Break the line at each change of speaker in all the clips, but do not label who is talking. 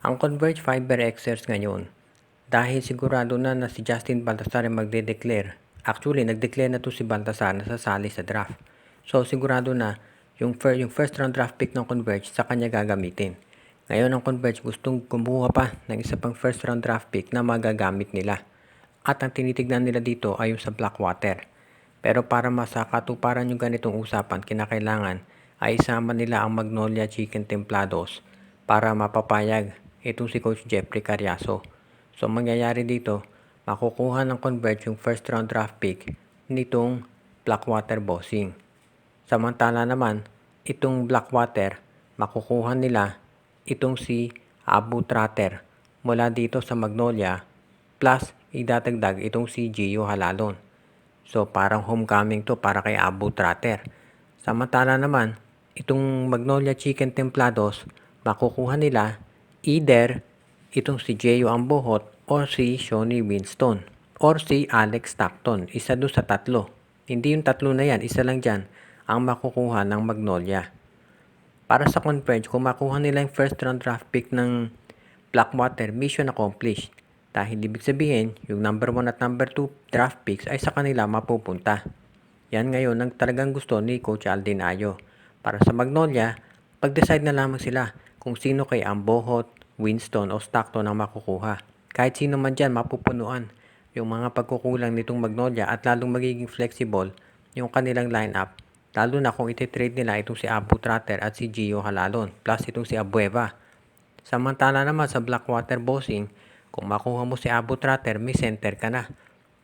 Ang Converge Fiber Xers ngayon, dahil sigurado na si Justin Baltasar ay magde-declare. Actually, nag-declare na to si Baltasar na sasali sa draft. So, sigurado na yung first round draft pick ng Converge sa kanya gagamitin. Ngayon, ang Converge gustong kumuha pa ng isa pang first round draft pick na magagamit nila. At ang tinitignan nila dito ay yung sa Blackwater. Pero para masakatuparan yung ganitong usapan, kinakailangan ay isama nila ang Magnolia Chicken Templados para mapapayag itong si Coach Jeffrey Carriazo. So, mangyayari dito, makukuha ng Converge yung first round draft pick nitong Blackwater Bossing. Samantala naman, itong Blackwater, makukuha nila itong si Abu Tratter mula dito sa Magnolia plus idadagdag itong si Gio Halalon. So, parang homecoming to para kay Abu Tratter. Samantala naman, itong Magnolia Chicken Templados, makukuha nila either itong si Gio Ambohot or si Shawnee Winston or si Alex Stockton. Isa doon sa tatlo. Hindi yung tatlo na yan, isa lang dyan ang makukuha ng Magnolia. Para sa Converge, kung makuha nila yung first round draft pick ng Blackwater, mission accomplished. Dahil ibig sabihin, yung number 1 at number 2 draft picks ay sa kanila mapupunta. Yan ngayon ang talagang gusto ni Coach Aldin Ayo. Para sa Magnolia, pag-decide na lamang sila kung sino kay Ambohot, Winston o Stockton ang makukuha. Kahit sino man dyan mapupunuan yung mga pagkukulang nitong Magnolia at lalong magiging flexible yung kanilang lineup. Lalo na kung iti-trade nila itong si Abu Tratter at si Gio Halalon plus itong si Abueva. Samantala naman sa Blackwater Bossing, kung makuha mo si Abu Tratter, may center ka na.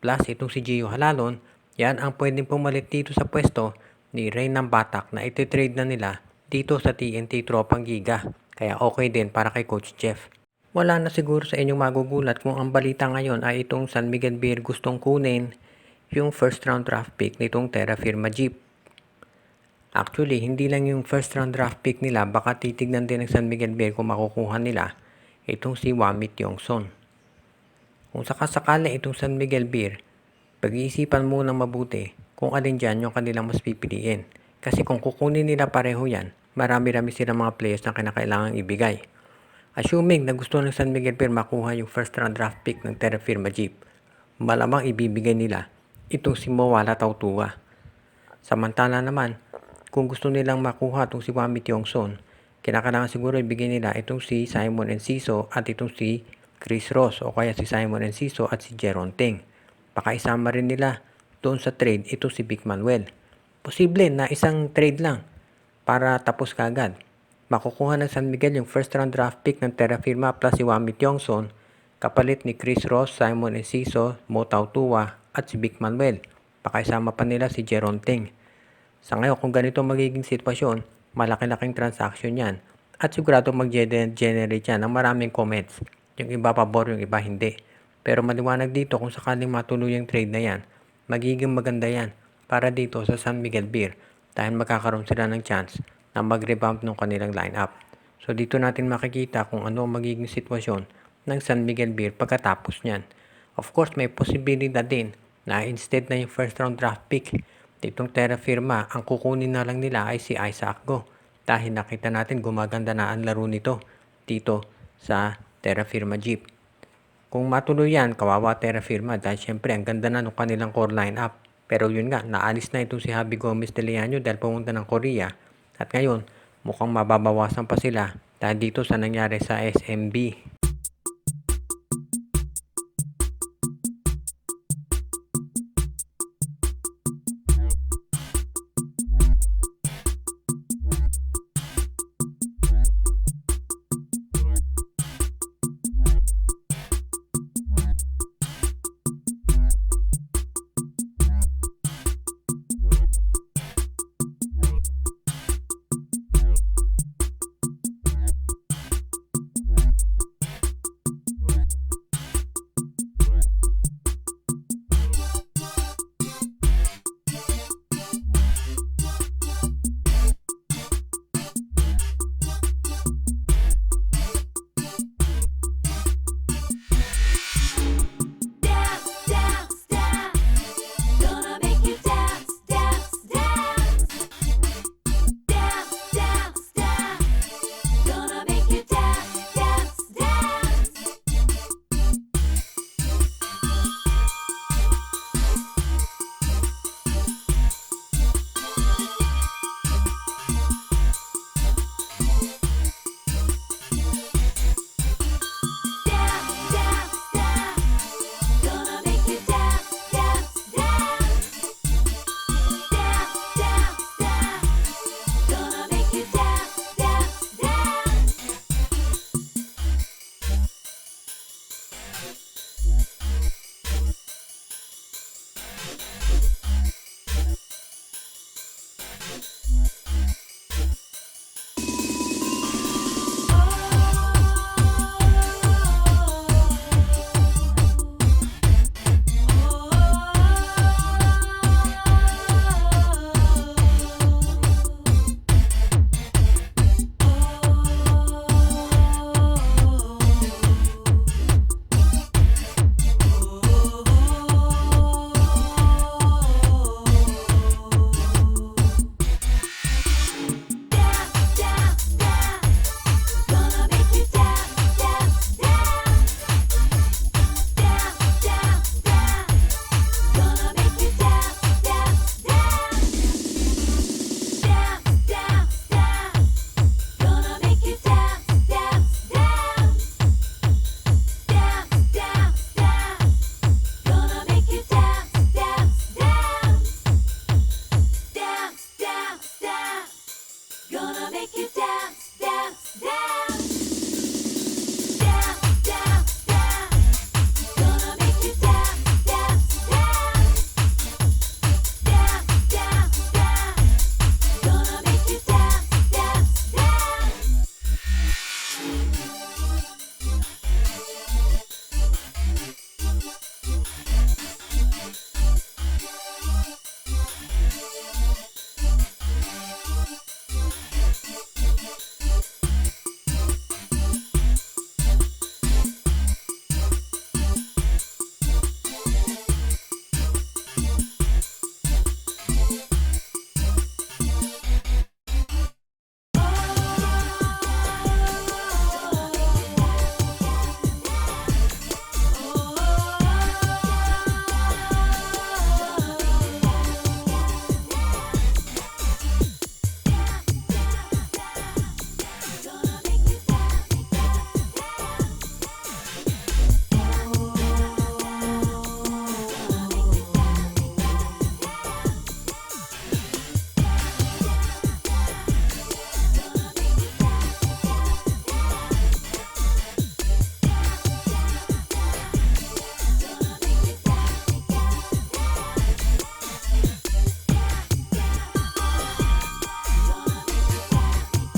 Plus itong si Gio Halalon, yan ang pwedeng pumalit dito sa pwesto ni Reynan Batak na iti-trade na nila dito sa TNT Tropang Giga. Kaya okay din para kay Coach Jeff. Wala na siguro sa inyong magugulat kung ang balita ngayon ay itong San Miguel Beer gustong kunin yung first round draft pick nitong Terra Firma Jeep. Actually, hindi lang yung first round draft pick nila, baka titignan din ng San Miguel Beer kung makukuha nila itong si Wamit Yongson. Kung sakasakali itong San Miguel Beer, pag-iisipan muna mabuti kung alin dyan yung kanilang mas pipiliin. Kasi kung kukunin nila pareho yan, marami-rami silang mga players na kinakailangang ibigay. Assuming na gusto ng San Miguel Beer makuha yung first round draft pick ng Terra Firma Jeep, malamang ibibigay nila itong si Mawala Tautua. Samantala naman, kung gusto nilang makuha itong si Wamit Yongson, kinakailangan siguro ibigay nila itong si Simon Enciso at itong si Chris Ross o kaya si Simon Enciso at si Jeron Ting. Baka isama rin nila doon sa trade ito si Vic Manuel. Posible na isang trade lang para tapos kagad. Makukuha ng San Miguel yung first round draft pick ng Terra Firma plus si Wamit Yongson kapalit ni Chris Ross, Simon Enciso, Mo Tautua at si Vic Manuel. Baka isama pa nila si Jeron Ting. Sa ngayon, kung ganito magiging sitwasyon, malaki-laking transaction yan. At sigurado mag-generate yan ng maraming comments. Yung iba pabor, yung iba hindi. Pero maliwanag dito kung sakaling matuloy yung trade na yan, magiging maganda yan para dito sa San Miguel Beer dahil magkakaroon sila ng chance na mag-revamp ng kanilang lineup. So dito natin makikita kung ano magiging sitwasyon ng San Miguel Beer pagkatapos niyan. Of course, may posibilidad din na instead na yung first round draft pick ditong Terra Firma, ang kukunin na lang nila ay si Isaac Go. Dahil nakita natin gumaganda na ang laro nito dito sa Terra Firma Jeep. Kung matuloy yan, kawawa Terra Firma dahil syempre ang ganda na ng kanilang core lineup. Pero yun nga, naalis na itong si Javi Gomez de Leaño dahil pumunta ng Korea. At ngayon, mukhang mababawasan pa sila dahil dito sa nangyari sa SMB.